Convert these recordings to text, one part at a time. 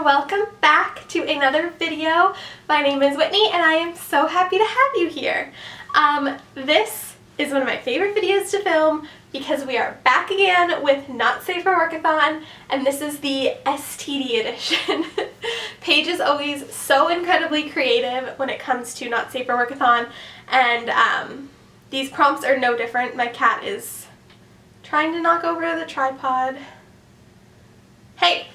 and welcome back to another video. My name is Whitney and I am so happy to have you here. This is one of my favorite videos to film because we are back again with Not Safe for Workathon, and this is the STD edition. Paige is always so incredibly creative when it comes to Not Safe for Workathon, and these prompts are no different. My cat is trying to knock over the tripod. Hey!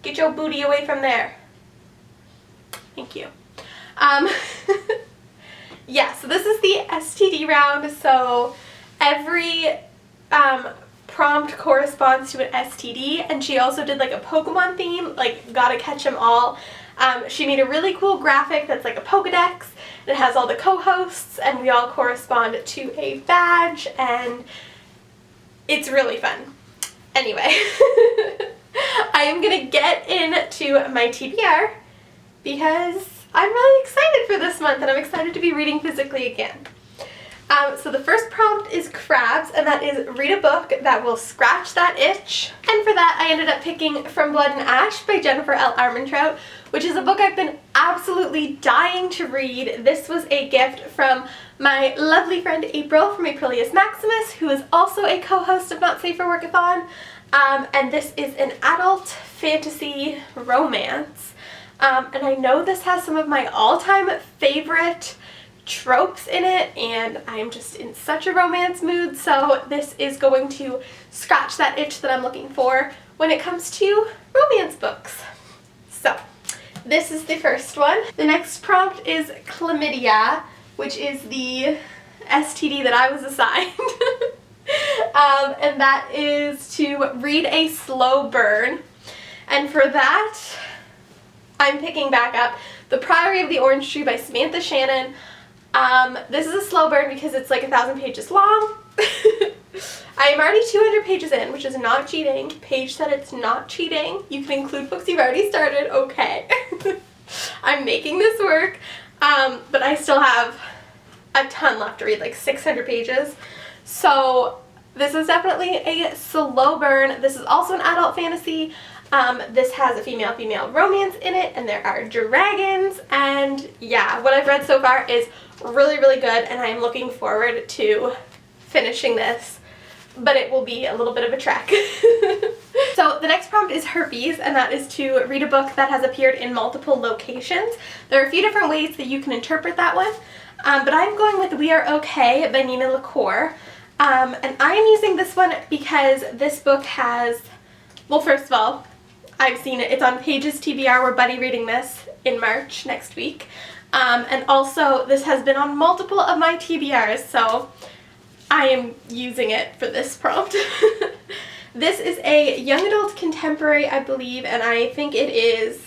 Get your booty away from there. Thank you. Yeah, so this is the STD round. So every prompt corresponds to an STD, and she also did like a Pokemon theme, like gotta catch them all. She made a really cool graphic that's like a Pokedex. It has all the co-hosts, and we all correspond to a badge, and it's really fun. Anyway, I am going to get into my TBR because I'm really excited for this month and I'm excited to be reading physically again. So the first prompt is crabs, and that is read a book that will scratch that itch. And for that I ended up picking From Blood and Ash by Jennifer L. Armentrout, which is a book I've been absolutely dying to read. This was a gift from my lovely friend April from Aprilius Maximus, who is also a co-host of Not Safe for Workathon. And this is an adult fantasy romance. And I know this has some of my all-time favorite tropes in it, and I'm just in such a romance mood, so this is going to scratch that itch that I'm looking for when it comes to romance books. So this is the first one. The next prompt is chlamydia, which is the STD that I was assigned. And that is to read a slow burn. And for that, I'm picking back up The Priory of the Orange Tree by Samantha Shannon. This is a slow burn because it's like 1,000 pages long. I am already 200 pages in, which is not cheating. Paige said it's not cheating. You can include books you've already started. Okay. I'm making this work. But I still have a ton left to read, like 600 pages. So this is definitely a slow burn. This is also an adult fantasy. This has a female-female romance in it, and there are dragons, and yeah, what I've read so far is really, really good, and I am looking forward to finishing this, but it will be a little bit of a trek. So the next prompt is herpes, and that is to read a book that has appeared in multiple locations. There are a few different ways that you can interpret that one, but I'm going with We Are Okay by Nina LaCour. And I'm using this one because this book has, well, first of all, I've seen it. It's on Paige's TBR. We're buddy reading this in March next week. And also, this has been on multiple of my TBRs, so I am using it for this prompt. This is a young adult contemporary, I believe, and I think it is,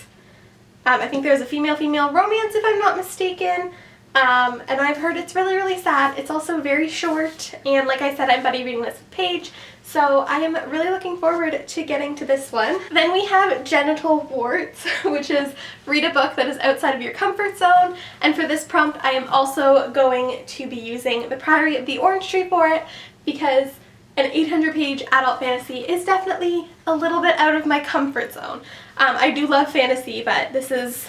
I think there's a female-female romance, if I'm not mistaken. And I've heard it's really, really sad. It's also very short, and like I said, I'm buddy reading this with Paige, so I am really looking forward to getting to this one. Then we have Genital Warts, which is read a book that is outside of your comfort zone, and for this prompt I am also going to be using The Priory of the Orange Tree for it, because an 800-page adult fantasy is definitely a little bit out of my comfort zone. I do love fantasy, but this is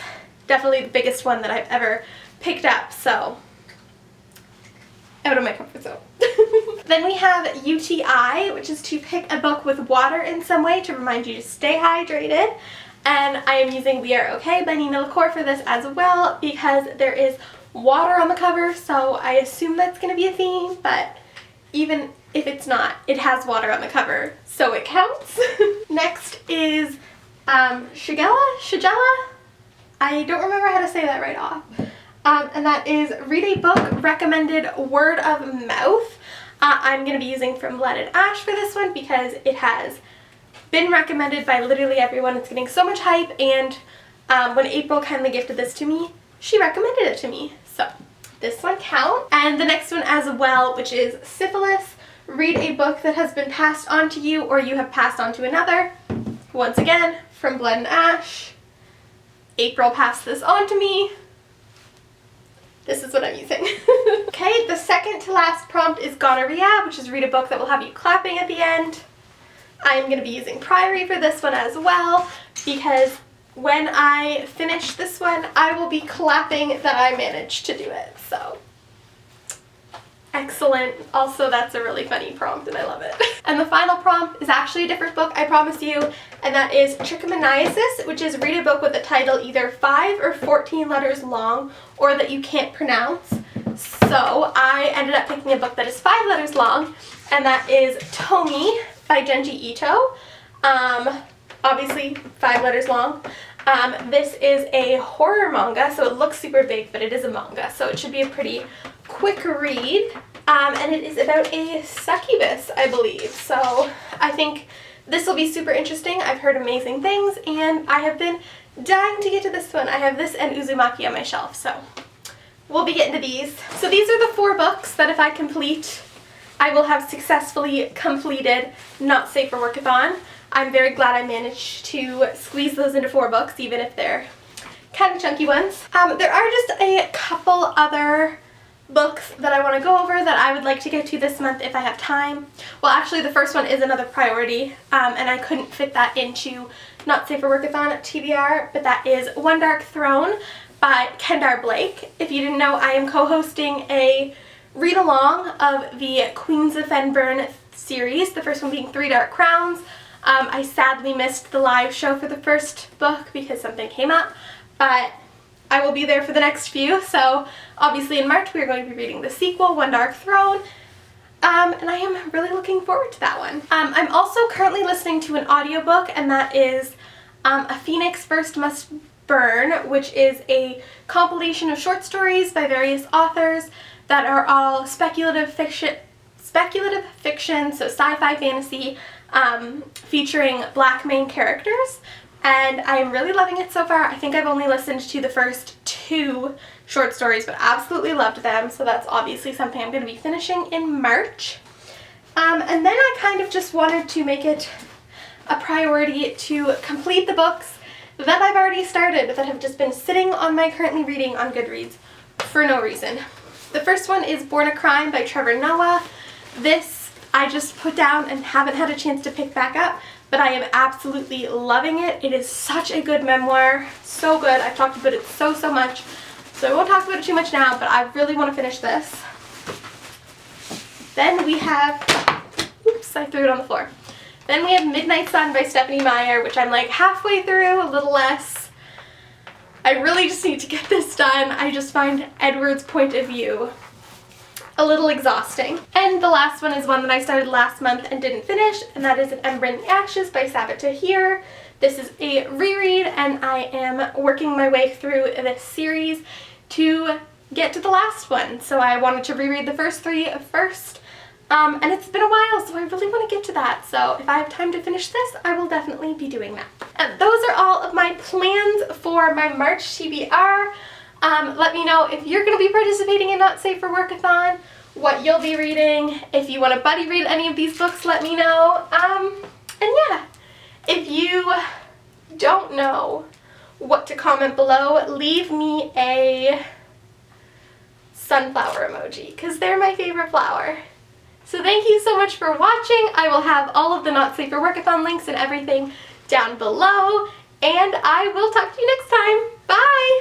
definitely the biggest one that I've ever picked up, so out of my comfort zone. Then we have UTI, which is to pick a book with water in some way to remind you to stay hydrated, and I am using We Are Okay by Nina LaCour for this as well because there is water on the cover, so I assume that's going to be a theme, but even if it's not, it has water on the cover, so it counts. Next is Shigella? I don't remember how to say that right off. And that is read a book recommended word of mouth. I'm going to be using From Blood and Ash for this one because it has been recommended by literally everyone. It's getting so much hype, and when April kindly gifted this to me, she recommended it to me. So this one counts. And the next one as well, which is Syphilis. Read a book that has been passed on to you or you have passed on to another. Once again, From Blood and Ash. April passed this on to me. This is what I'm using. Okay, the second to last prompt is gonorrhea, which is read a book that will have you clapping at the end. I'm going to be using Priory for this one as well, because when I finish this one, I will be clapping that I managed to do it. So, excellent. Also, that's a really funny prompt and I love it. And the final prompt is actually a different book, I promise you, and that is Trichomoniasis, which is read a book with a title either 5 or 14 letters long or that you can't pronounce. So I ended up picking a book that is 5 letters long, and that is Tomi by Genji Ito. Obviously 5 letters long. This is a horror manga, so it looks super big, but it is a manga, so it should be a pretty quick read. And it is about a succubus, I believe. So I think this will be super interesting. I've heard amazing things, and I have been dying to get to this one. I have this and Uzumaki on my shelf, so we'll be getting to these. So these are the 4 books that if I complete, I will have successfully completed Not Safe for Workathon. I'm very glad I managed to squeeze those into 4 books, even if they're kind of chunky ones. There are just a couple other books that I want to go over that I would like to get to this month if I have time. Well, actually the first one is another priority, and I couldn't fit that into Not Safe for Workathon TBR, but that is One Dark Throne by Kendar Blake. If you didn't know, I am co-hosting a read-along of the Queens of Fenburn series, the first one being 3 Dark Crowns. I sadly missed the live show for the first book because something came up, but I will be there for the next few. So obviously in March we are going to be reading the sequel, One Dark Throne, and I am really looking forward to that one. I'm also currently listening to an audiobook, and that is A Phoenix First Must Burn, which is a compilation of short stories by various authors that are all speculative fiction, so sci-fi fantasy, featuring Black main characters, and I am really loving it so far. I think I've only listened to the first 2 short stories, but absolutely loved them, so that's obviously something I'm going to be finishing in March. And then I kind of just wanted to make it a priority to complete the books that I've already started that have just been sitting on my currently reading on Goodreads for no reason. The first one is Born a Crime by Trevor Noah. This I just put down and haven't had a chance to pick back up, but I am absolutely loving it. It is such a good memoir, so good. I've talked about it so much, so I won't talk about it too much now, but I really want to finish this. Then we have, oops, I threw it on the floor. Then we have Midnight Sun by Stephanie Meyer, which I'm like halfway through, a little less. I really just need to get this done. I just find Edward's point of view a little exhausting. And the last one is one that I started last month and didn't finish, and that is An Ember in the Ashes by Sabbath Tahir. This is a reread, and I am working my way through this series to get to the last one. So I wanted to reread the first 3 first, and it's been a while, so I really want to get to that. So if I have time to finish this, I will definitely be doing that. And those are all of my plans for my March TBR. Let me know if you're going to be participating in Not Safe for Workathon, what you'll be reading. If you want to buddy read any of these books, let me know. And yeah, if you don't know what to comment below, leave me a sunflower emoji, because they're my favorite flower. So thank you so much for watching. I will have all of the Not Safe for Workathon links and everything down below, and I will talk to you next time.